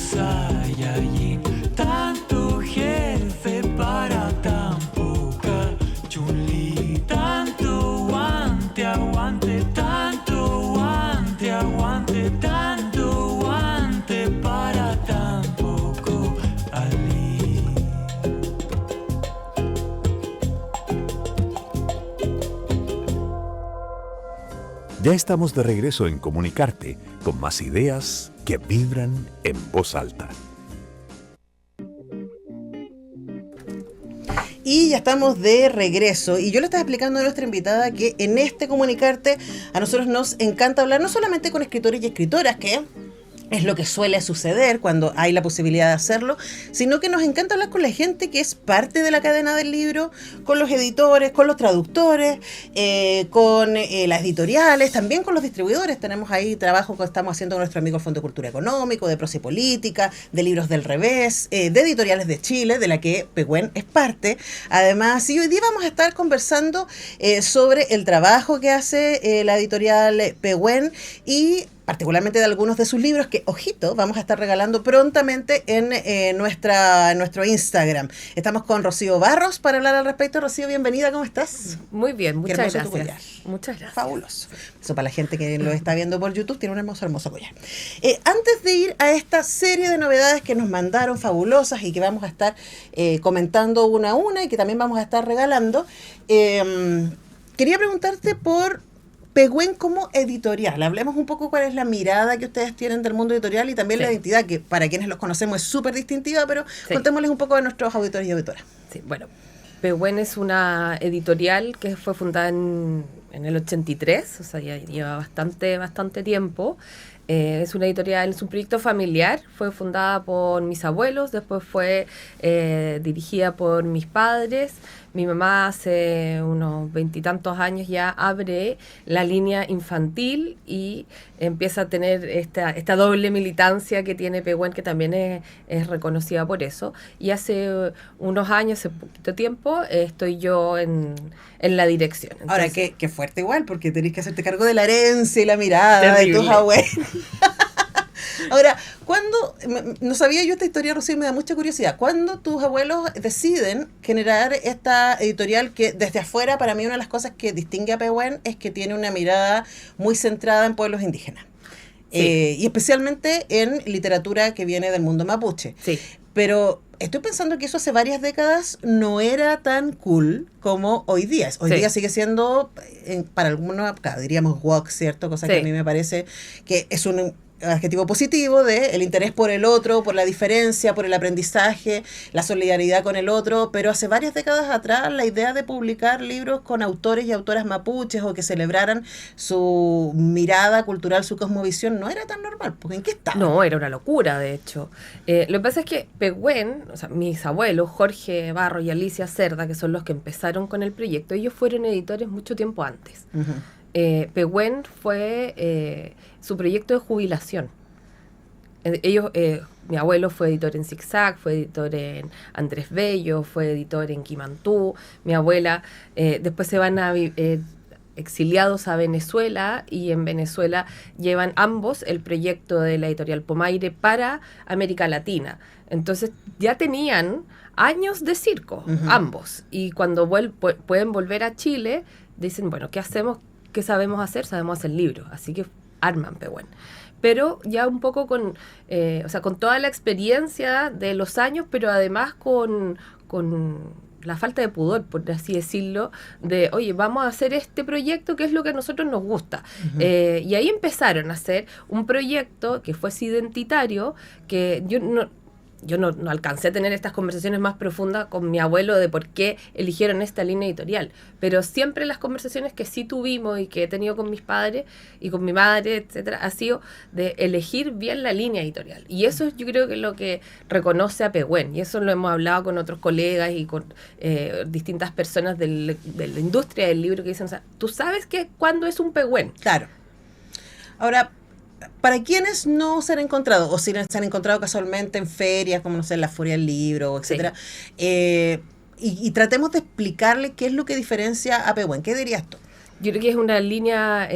Saiyajin, tanto jefe para tan poca Chun-Li, tanto guante, aguante, tanto guante, aguante, tanto guante para tan poco Ali. Ya estamos de regreso en Comunicarte, con más ideas que vibran en voz alta. Y ya estamos de regreso. Y yo le estaba explicando a nuestra invitada que en este Comunicarte a nosotros nos encanta hablar no solamente con escritores y escritoras, que es lo que suele suceder cuando hay la posibilidad de hacerlo, sino que nos encanta hablar con la gente que es parte de la cadena del libro, con los editores, con los traductores, con las editoriales, también con los distribuidores. Tenemos ahí trabajo que estamos haciendo con nuestro amigo el Fondo de Cultura Económico, de Prosa y Política, de Libros del Revés, de Editoriales de Chile, de la que Pehuen es parte. Además, y hoy día vamos a estar conversando sobre el trabajo que hace la editorial Pehuen y particularmente de algunos de sus libros que, ojito, vamos a estar regalando prontamente en nuestro Instagram. Estamos con Rocío Barros para hablar al respecto. Rocío, bienvenida, ¿cómo estás? Muy bien, muchas gracias. Muchas gracias. Fabuloso. Eso para la gente que lo está viendo por YouTube, tiene un hermoso collar. Antes de ir a esta serie de novedades que nos mandaron fabulosas y que vamos a estar comentando una a una y que también vamos a estar regalando, quería preguntarte por Pehuen como editorial. Hablemos un poco cuál es la mirada que ustedes tienen del mundo editorial y también la identidad, que para quienes los conocemos es súper distintiva, pero contémosles un poco de nuestros auditores y auditoras. Sí, bueno, Pehuen es una editorial que fue fundada en el 83, o sea, ya lleva bastante tiempo. Es una editorial, es un proyecto familiar, fue fundada por mis abuelos, después fue dirigida por mis padres. Mi mamá hace unos 20 y tantos años ya abre la línea infantil y empieza a tener esta doble militancia que tiene Pehuen, que también es reconocida por eso. Y hace unos años, hace poquito tiempo, estoy yo en la dirección. Entonces, ahora, qué fuerte igual, porque tenés que hacerte cargo de la herencia y la mirada terrible. De tus abuelos. Ahora, no sabía yo esta historia, Rocío, me da mucha curiosidad. ¿Cuándo tus abuelos deciden generar esta editorial que desde afuera, para mí una de las cosas que distingue a Pehuen es que tiene una mirada muy centrada en pueblos indígenas? Sí. Y especialmente en literatura que viene del mundo mapuche. Sí. Pero estoy pensando que eso hace varias décadas no era tan cool como hoy día. Hoy día sigue siendo, para algunos, acá diríamos woke, ¿cierto? Cosa que a mí me parece que es un adjetivo positivo de el interés por el otro, por la diferencia, por el aprendizaje, la solidaridad con el otro, pero hace varias décadas atrás la idea de publicar libros con autores y autoras mapuches o que celebraran su mirada cultural, su cosmovisión, no era tan normal, porque ¿en qué estaba? No, era una locura, de hecho. Lo que pasa es que Pehuen, o sea, mis abuelos, Jorge Barro y Alicia Cerda, que son los que empezaron con el proyecto, ellos fueron editores mucho tiempo antes. Pehuen fue su proyecto de jubilación. Mi abuelo fue editor en Zigzag, fue editor en Andrés Bello, fue editor en Quimantú. Mi abuela después se van exiliados a Venezuela y en Venezuela llevan ambos el proyecto de la editorial Pomaire para América Latina. Entonces ya tenían años de circo, ambos. Y cuando pueden volver a Chile, dicen, bueno, ¿qué hacemos? ¿Qué sabemos hacer? Sabemos hacer libros. Así que arman Pehuen. Pero ya un poco con toda la experiencia de los años, pero además con la falta de pudor, por así decirlo, de, oye, vamos a hacer este proyecto que es lo que a nosotros nos gusta. Y ahí empezaron a hacer un proyecto que fue identitario, que yo no alcancé a tener estas conversaciones más profundas con mi abuelo de por qué eligieron esta línea editorial, pero siempre las conversaciones que sí tuvimos y que he tenido con mis padres y con mi madre, etcétera, ha sido de elegir bien la línea editorial. Y eso yo creo que es lo que reconoce a Pehuen, y eso lo hemos hablado con otros colegas y con distintas personas de la industria del libro que dicen, o sea, tú sabes que cuándo es un Pehuen. Claro. Ahora, para quienes no se han encontrado, o si se han encontrado casualmente en ferias, como no sé, la Feria del Libro, etcétera, y tratemos de explicarle qué es lo que diferencia a Pehuen. ¿Qué dirías tú? Yo creo que es una línea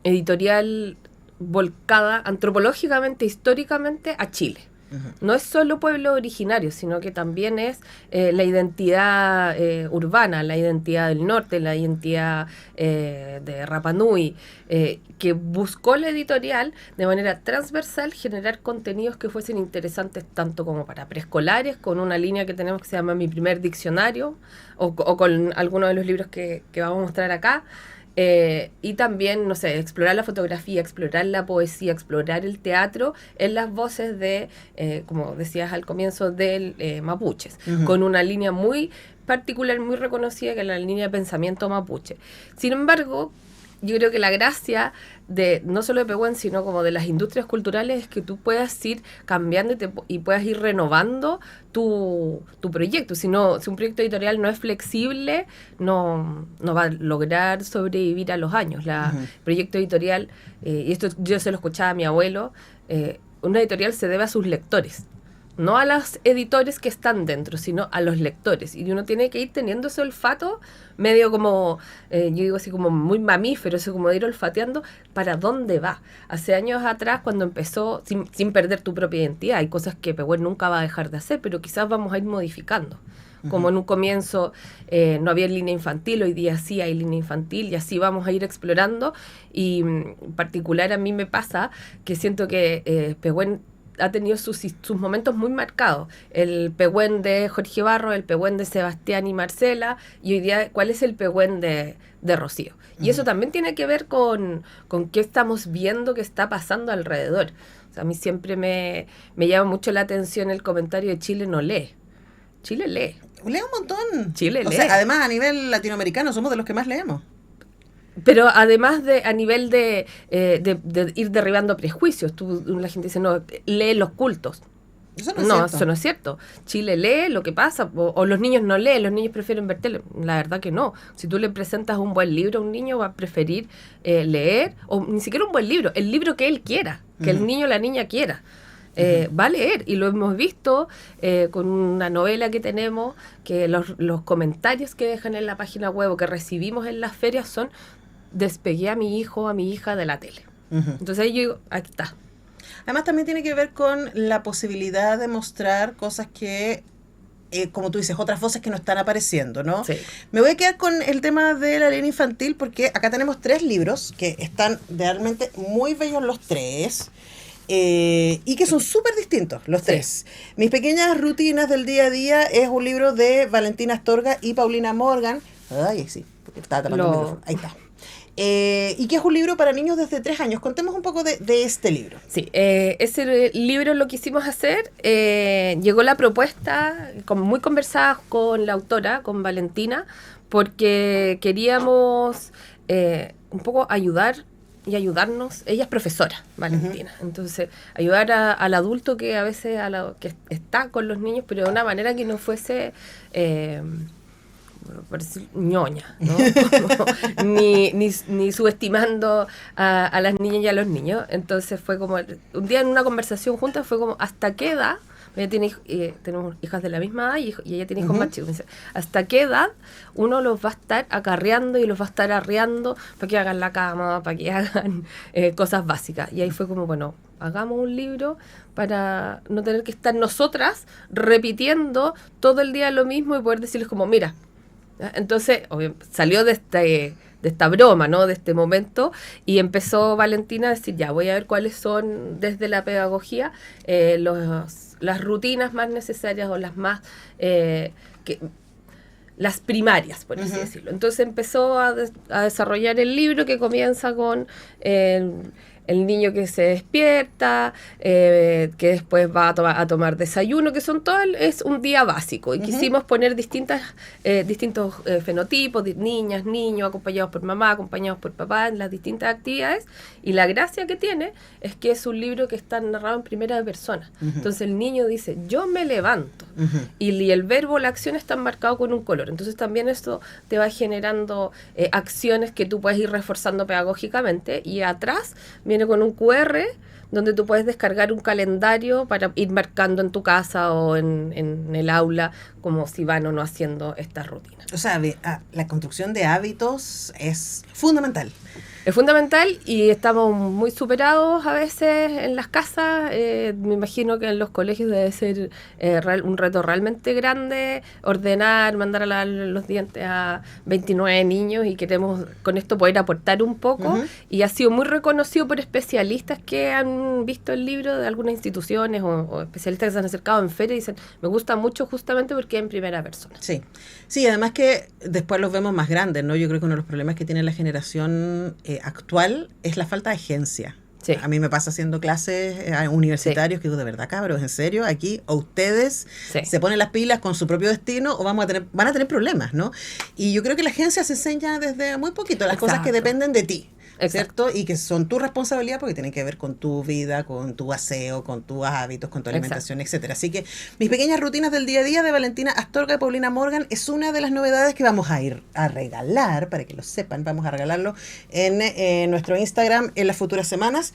editorial volcada antropológicamente, históricamente a Chile. No es solo pueblo originario, sino que también es la identidad urbana, la identidad del norte, la identidad de Rapa Nui, que buscó la editorial de manera transversal generar contenidos que fuesen interesantes tanto como para preescolares, con una línea que tenemos que se llama Mi Primer Diccionario, o con algunos de los libros que vamos a mostrar acá. Y también, no sé, explorar la fotografía, explorar la poesía, explorar el teatro en las voces de, como decías al comienzo, del mapuches, con una línea muy particular, muy reconocida, que es la línea de pensamiento mapuche. Sin embargo, yo creo que la gracia de no solo de Pehuen, sino como de las industrias culturales es que tú puedas ir cambiando y puedas ir renovando tu proyecto. Si un proyecto editorial no es flexible, no va a lograr sobrevivir a los años. El proyecto editorial, y esto yo se lo escuchaba a mi abuelo, una editorial se debe a sus lectores. No a los editores que están dentro, sino a los lectores. Y uno tiene que ir teniendo ese olfato medio como, yo digo así como muy mamífero, eso como de ir olfateando para dónde va. Hace años atrás, cuando empezó, sin perder tu propia identidad, hay cosas que Pehuen nunca va a dejar de hacer, pero quizás vamos a ir modificando. Como en un comienzo no había línea infantil, hoy día sí hay línea infantil y así vamos a ir explorando. Y en particular a mí me pasa que siento que Pehuen ha tenido sus momentos muy marcados. El Pehuen de Jorge Barro, el Pehuen de Sebastián y Marcela, y hoy día, ¿cuál es el Pehuen de Rocío? Y eso también tiene que ver con qué estamos viendo que está pasando alrededor. O sea, a mí siempre me llama mucho la atención el comentario de Chile no lee. Chile lee. Lee un montón. Chile lee. O sea, además, a nivel latinoamericano, somos de los que más leemos. Pero además a nivel de ir derribando prejuicios, la gente dice, no, lee los cultos. Eso no es cierto. Eso no es cierto. Chile lee lo que pasa, o los niños no leen, los niños prefieren ver tele. La verdad que no. Si tú le presentas un buen libro a un niño, va a preferir leer, o ni siquiera un buen libro, el libro que él quiera, que el niño o la niña quiera. Va a leer, y lo hemos visto con una novela que tenemos, que los comentarios que dejan en la página web o que recibimos en las ferias son: despegué a mi hijo o a mi hija de la tele. Entonces ahí yo digo, aquí está. Además también tiene que ver con la posibilidad de mostrar cosas que, como tú dices, otras voces que no están apareciendo, ¿no? Sí. Me voy a quedar con el tema de la línea infantil porque acá tenemos 3 libros que están realmente muy bellos los 3. Y que son súper distintos los 3. Mis pequeñas rutinas del día a día es un libro de Valentina Astorga y Paulina Morgan. Ay, sí, porque estaba tapando el micrófono. Ahí está. Y que es un libro para niños desde 3 años. Contemos un poco de este libro. Sí, ese libro lo quisimos hacer. Llegó la propuesta, muy conversada con la autora, con Valentina, porque queríamos un poco ayudar y ayudarnos. Ella es profesora, Valentina. Entonces, ayudar al adulto que a veces que está con los niños, pero de una manera que no fuese por decir, ñoña, ¿no? ni subestimando a las niñas y a los niños. Entonces fue como, un día en una conversación juntas fue como, ¿hasta qué edad? Ella tiene, tenemos hijas de la misma edad y ella tiene hijos más chicos. Me dice, ¿hasta qué edad uno los va a estar acarreando y los va a estar arreando para que hagan la cama, para que hagan cosas básicas? Y ahí fue como, bueno, hagamos un libro para no tener que estar nosotras repitiendo todo el día lo mismo y poder decirles como, mira. Entonces, salió de esta broma, ¿no? De este momento, y empezó Valentina a decir, ya, voy a ver cuáles son, desde la pedagogía, las rutinas más necesarias o las más... las primarias, por así decirlo. Entonces empezó a desarrollar el libro, que comienza con el niño que se despierta, que después va a tomar desayuno, que son todo es un día básico. Y quisimos poner distintos fenotipos, de niñas, niños, acompañados por mamá, acompañados por papá, en las distintas actividades. Y la gracia que tiene es que es un libro que está narrado en primera persona. Entonces el niño dice, yo me levanto. Y el verbo, la acción está marcado con un color. Entonces también esto te va generando acciones que tú puedes ir reforzando pedagógicamente. Y atrás viene con un QR donde tú puedes descargar un calendario para ir marcando en tu casa o en el aula como si van o no haciendo estas rutinas. O sea, la construcción de hábitos es fundamental. Es fundamental y estamos muy superados a veces en las casas. Me imagino que en los colegios debe ser un reto realmente grande ordenar, mandar a lavar los dientes a 29 niños y queremos con esto poder aportar un poco. Uh-huh. Y ha sido muy reconocido por especialistas que han visto el libro de algunas instituciones o especialistas que se han acercado en feria y dicen, me gusta mucho justamente porque es en primera persona. Sí, sí, además que después los vemos más grandes, ¿no? Yo creo que uno de los problemas que tiene la generación actual es la falta de agencia. Sí. A mí me pasa haciendo clases a universitarios que digo, de verdad, cabros, ¿en serio? Aquí o ustedes se ponen las pilas con su propio destino o van a tener problemas, ¿no? Y yo creo que la agencia se enseña desde muy poquito, las cosas que dependen de ti. ¿Cierto? Y que son tu responsabilidad porque tienen que ver con tu vida, con tu aseo, con tus hábitos, con tu alimentación, etcétera. Así que mis pequeñas rutinas del día a día de Valentina Astorga y Paulina Morgan es una de las novedades que vamos a ir a regalar, para que lo sepan, vamos a regalarlo en nuestro Instagram en las futuras semanas.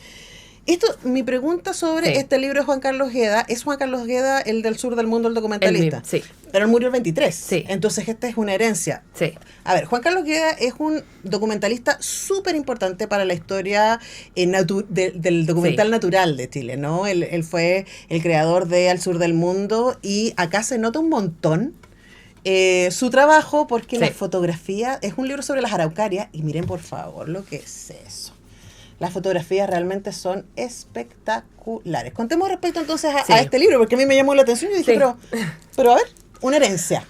Mi pregunta sobre este libro de Juan Carlos Gueda, ¿es Juan Carlos Gueda el del sur del mundo, el documentalista? Sí. Pero él murió el 23. Sí. Entonces esta es una herencia. Sí. A ver, Juan Carlos Gueda es un documentalista súper importante para la historia del documental natural de Chile, ¿no? Él fue el creador de Al sur del mundo y acá se nota un montón su trabajo porque la fotografía es un libro sobre las araucarias y miren por favor lo que es eso. Las fotografías realmente son espectaculares. Contemos respecto entonces a este libro, porque a mí me llamó la atención y dije, pero a ver, una herencia.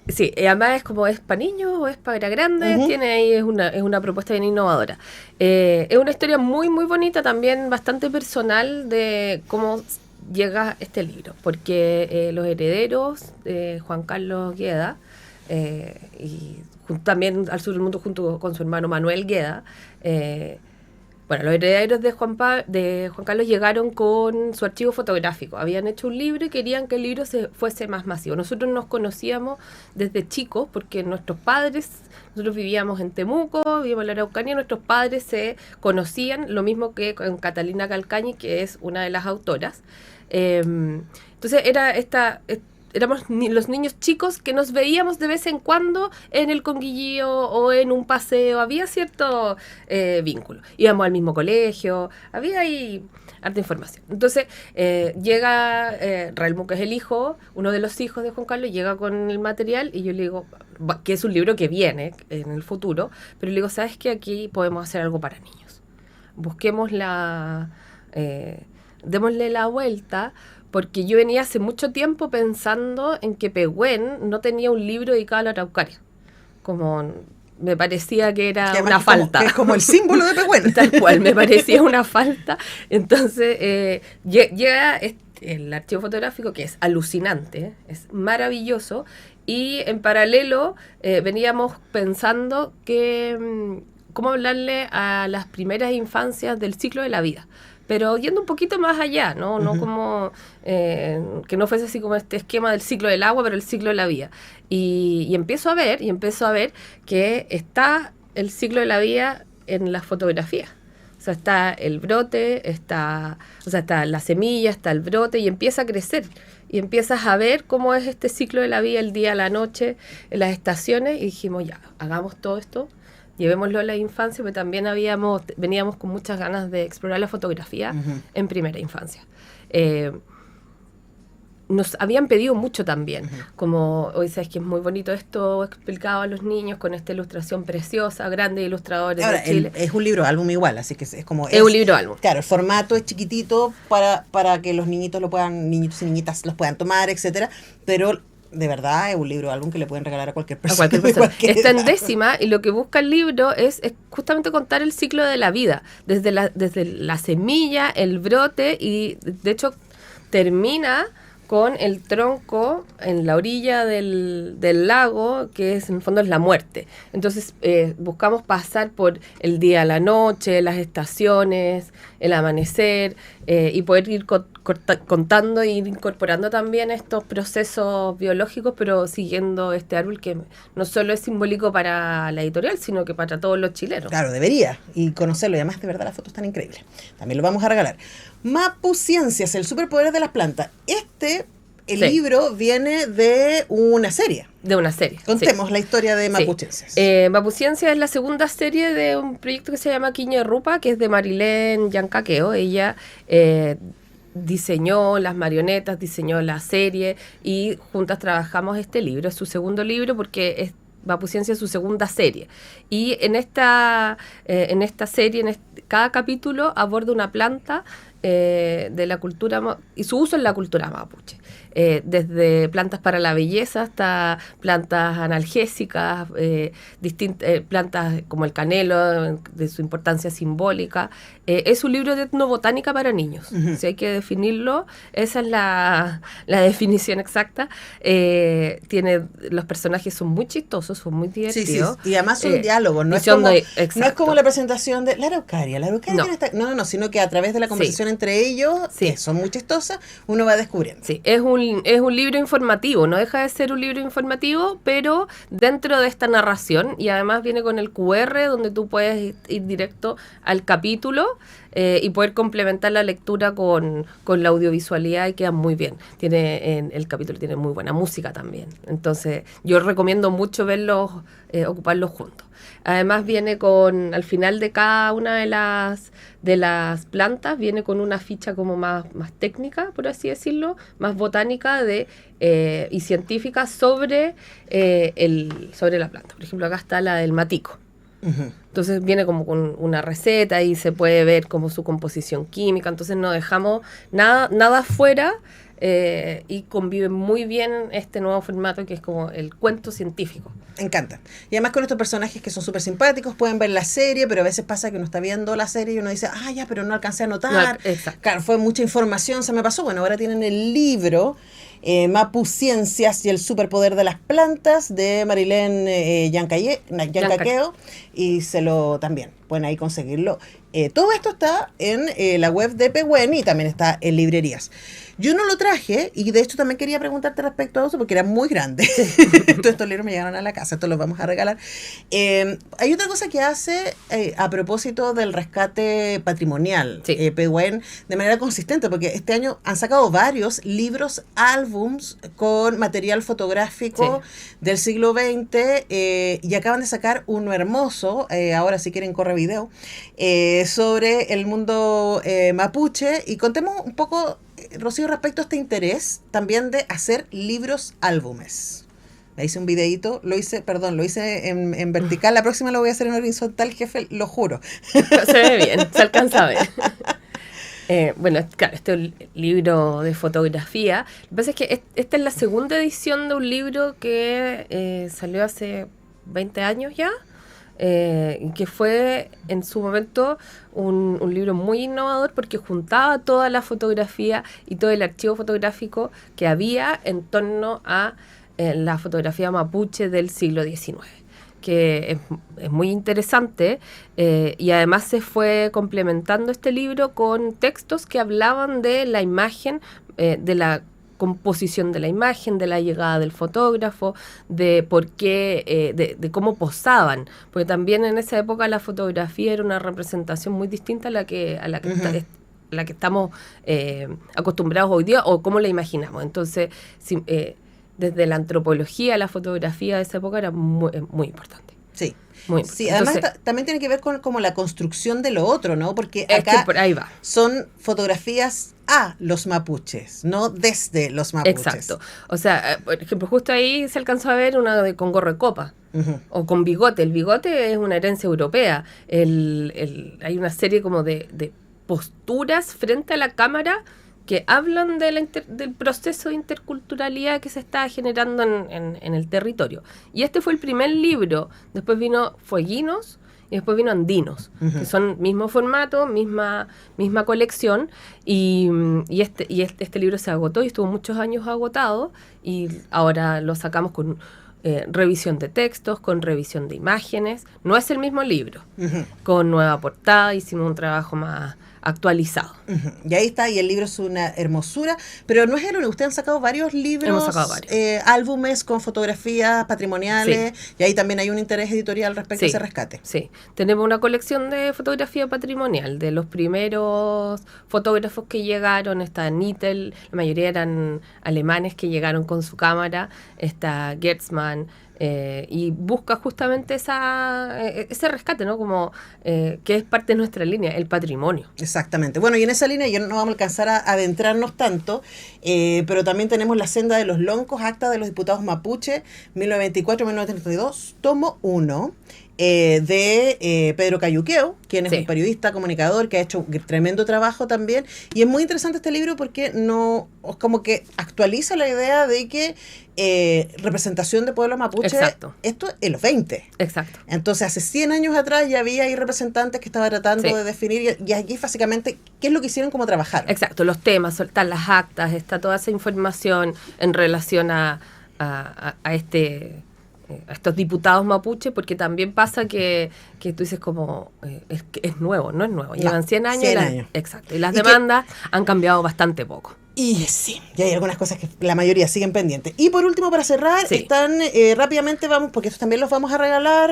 Sí, además es para niños o es para grandes, tiene ahí, es una propuesta bien innovadora. Es una historia muy, muy bonita, también bastante personal de cómo llega este libro, porque los herederos de Juan Carlos Gueda, y también Al sur del mundo junto con su hermano Manuel Gueda, bueno, los herederos de Juan Carlos llegaron con su archivo fotográfico. Habían hecho un libro y querían que el libro fuese más masivo. Nosotros nos conocíamos desde chicos porque nosotros vivíamos en Temuco, vivíamos en la Araucanía, nuestros padres se conocían, lo mismo que con Catalina Calcañi, que es una de las autoras. Entonces éramos los niños chicos que nos veíamos de vez en cuando en el Conguillío o en un paseo, había cierto vínculo. Íbamos al mismo colegio, había ahí harta información. Entonces llega Raelmo, que es el hijo, uno de los hijos de Juan Carlos, llega con el material y yo le digo, que es un libro que viene en el futuro, pero le digo, ¿sabes qué? Aquí podemos hacer algo para niños. Busquemos démosle la vuelta, porque yo venía hace mucho tiempo pensando en que Pehuen no tenía un libro dedicado a la araucaria. Como me parecía que era una falta. Que es como el símbolo de Pehuen. Tal cual, me parecía una falta. Entonces llega el archivo fotográfico, que es alucinante, es maravilloso, y en paralelo veníamos pensando que cómo hablarle a las primeras infancias del ciclo de la vida. Pero yendo un poquito más allá, ¿no? No como que no fuese así como este esquema del ciclo del agua, pero el ciclo de la vida. Y empiezo a ver que está el ciclo de la vida en las fotografías. O sea, está el brote, está la semilla, está el brote y empieza a crecer. Y empiezas a ver cómo es este ciclo de la vida, el día, la noche, en las estaciones. Y dijimos, ya, hagamos todo esto. Llevémoslo a la infancia, pero también veníamos con muchas ganas de explorar la fotografía en primera infancia. Nos habían pedido mucho también, como hoy sabes que es muy bonito esto explicado a los niños con esta ilustración preciosa, grandes ilustradores de Chile. Es un libro álbum igual, así que es como... Es un libro álbum. Claro, el formato es chiquitito para que los niñitos niñitos y niñitas los puedan tomar, etcétera, pero... De verdad, es un libro álbum que le pueden regalar a cualquier persona. Está en décima y lo que busca el libro es justamente contar el ciclo de la vida, desde la semilla, el brote y de hecho termina con el tronco en la orilla del lago, que es en el fondo es la muerte. Entonces buscamos pasar por el día, la noche, las estaciones, el amanecer, y poder ir contando e ir incorporando también estos procesos biológicos, pero siguiendo este árbol que no solo es simbólico para la editorial, sino que para todos los chilenos. Claro, debería, y conocerlo, y además de verdad las fotos están increíbles. También lo vamos a regalar. Mapuciencias, el superpoder de las plantas. El Sí. libro viene de una serie. De una serie. Contemos sí. la historia de Sí. Mapuciencias. Mapuciencia es la segunda serie de un proyecto que se llama Quiñe Rupa, que es de Marilén Yancaqueo. Ella diseñó las marionetas, diseñó la serie y juntas trabajamos este libro. Es su segundo libro porque Mapuciencia es su segunda serie. Y en esta serie, cada capítulo aborda una planta de la cultura y su uso en la cultura mapuche. Desde plantas para la belleza hasta plantas analgésicas, plantas como el canelo, de su importancia simbólica. Es un libro de etnobotánica para niños, si hay que definirlo, esa es la definición exacta. Los personajes son muy chistosos, son muy divertidos. Sí. Y además son diálogos, no es como la presentación de la Araucaria. La Araucaria no, sino que a través de la conversación entre ellos, que son muy chistosas, uno va descubriendo. Sí, es un libro informativo, no deja de ser un libro informativo, pero dentro de esta narración, y además viene con el QR donde tú puedes ir directo al capítulo y poder complementar la lectura con la audiovisualidad y queda muy bien. El capítulo tiene muy buena música también, entonces yo recomiendo mucho verlos, ocuparlos juntos. Además viene al final de cada una de las plantas, viene con una ficha como más técnica, por así decirlo, más botánica y científica sobre la planta. Por ejemplo, acá está la del matico. Entonces viene como con una receta y se puede ver como su composición química, entonces no dejamos nada afuera. Y convive muy bien este nuevo formato que es como el cuento científico. Me encanta. Y además con estos personajes que son súper simpáticos, pueden ver la serie, pero a veces pasa que uno está viendo la serie y uno dice, pero no alcancé a anotar. Exacto. Claro, fue mucha información, se me pasó. Bueno, ahora tienen el libro Mapuciencias y el superpoder de las plantas de Marilén Yancaqueo y también pueden ahí conseguirlo. Todo esto está en la web de Pehuen y también está en librerías. Yo no lo traje y de hecho también quería preguntarte respecto a eso porque era muy grande. Todos estos libros me llegaron a la casa, estos los vamos a regalar. Hay otra cosa que hace a propósito del rescate patrimonial, Pehuen, de manera consistente, porque este año han sacado varios libros, álbums con material fotográfico del siglo XX y acaban de sacar uno hermoso, ahora si quieren corre video, sobre el mundo mapuche. Y contemos un poco, Rocío, respecto a este interés también de hacer libros álbumes. Me hice un videíto, lo hice en vertical, la próxima lo voy a hacer en horizontal, jefe, lo juro. Se ve bien, se alcanza a ver. Bueno, claro, este es un libro de fotografía. Lo que pasa es que esta es la segunda edición de un libro que salió hace 20 años ya. Que fue en su momento un libro muy innovador porque juntaba toda la fotografía y todo el archivo fotográfico que había en torno a la fotografía mapuche del siglo XIX, que es muy interesante y además se fue complementando este libro con textos que hablaban de la imagen, de la composición de la imagen, de la llegada del fotógrafo, de por qué, de cómo posaban, porque también en esa época la fotografía era una representación muy distinta a la que estamos acostumbrados hoy día o cómo la imaginamos. Entonces, desde la antropología, la fotografía de esa época era muy importante. Sí. Muy importante. Sí, además también tiene que ver con como la construcción de lo otro, ¿no? Porque es acá que por ahí va. Son fotografías a los mapuches, no desde los mapuches. Exacto. O sea, por ejemplo, justo ahí se alcanzó a ver una con gorro de copa. O con bigote. El bigote es una herencia europea. Hay una serie como de posturas frente a la cámara que hablan del proceso de interculturalidad que se está generando en el territorio. Y este fue el primer libro. Después vino Fueguinos y después vino Andinos, que son mismo formato, misma colección. Y este libro se agotó y estuvo muchos años agotado. Y ahora lo sacamos con revisión de textos, con revisión de imágenes. No es el mismo libro. Con nueva portada, hicimos un trabajo más actualizado. Ujú. Y ahí está, y el libro es una hermosura, pero no es el único, ustedes han sacado varios libros, Hemos sacado varios. Álbumes con fotografías patrimoniales, y ahí también hay un interés editorial respecto a ese rescate. Sí, tenemos una colección de fotografía patrimonial de los primeros fotógrafos que llegaron. Está Nittel, la mayoría eran alemanes que llegaron con su cámara, está Gertzmann, y busca justamente ese rescate, ¿no? Como que es parte de nuestra línea, el patrimonio. Exactamente. Bueno, y en esa línea ya no vamos a alcanzar a adentrarnos tanto, pero también tenemos La senda de los loncos, acta de los diputados mapuche, 1924-1932, tomo 1. De Pedro Cayuqueo, quien es un periodista, comunicador, que ha hecho un tremendo trabajo también. Y es muy interesante este libro porque no como que actualiza la idea de que representación de pueblos mapuche, Exacto. esto en los 20. Exacto. Entonces, hace 100 años atrás ya había ahí representantes que estaban tratando de definir, y aquí básicamente, ¿qué es lo que hicieron, cómo trabajaron? Exacto, los temas, soltar las actas, está toda esa información en relación a estos diputados mapuche, porque también pasa que tú dices como, es nuevo, no es nuevo, llevan 100 años. 100 años. Exacto, y las demandas han cambiado bastante poco. Y sí, y hay algunas cosas que la mayoría siguen pendientes. Y por último, para cerrar, están rápidamente, vamos, porque estos también los vamos a regalar,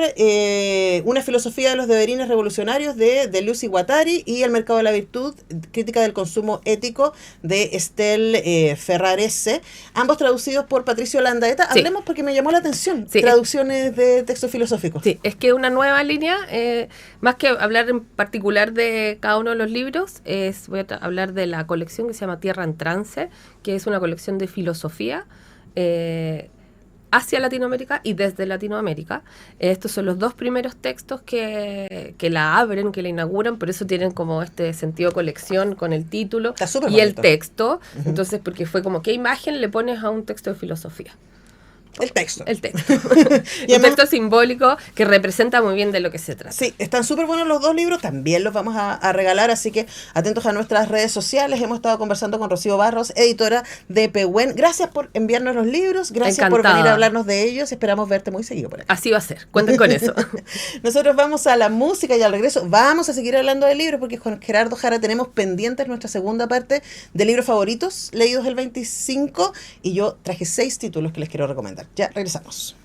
Una filosofía de los deberines revolucionarios de Lucy Guattari y El mercado de la virtud, crítica del consumo ético de Estel Ferrarese, ambos traducidos por Patricio Landaeta. Hablemos porque me llamó la atención, traducciones de textos filosóficos. Sí, es que una nueva línea, más que hablar en particular de cada uno de los libros, voy a hablar de la colección que se llama Tierra en Trance, que es una colección de filosofía hacia Latinoamérica y desde Latinoamérica. Estos son los dos primeros textos que la abren, que la inauguran, por eso tienen como este sentido colección con el título y bonito. el texto. Entonces, porque fue como, ¿qué imagen le pones a un texto de filosofía? El texto. El texto. Y un texto simbólico que representa muy bien de lo que se trata. Sí, están súper buenos los dos libros, también los vamos a regalar, así que atentos a nuestras redes sociales. Hemos estado conversando con Rocío Barros, editora de Pehuen. Gracias por enviarnos los libros, gracias por venir a hablarnos de ellos. Esperamos verte muy seguido por aquí. Así va a ser, cuenten con eso. Nosotros vamos a la música y al regreso vamos a seguir hablando de libros porque con Gerardo Jara tenemos pendientes nuestra segunda parte de libros favoritos leídos el 25 y yo traje 6 títulos que les quiero recomendar. Ya regresamos.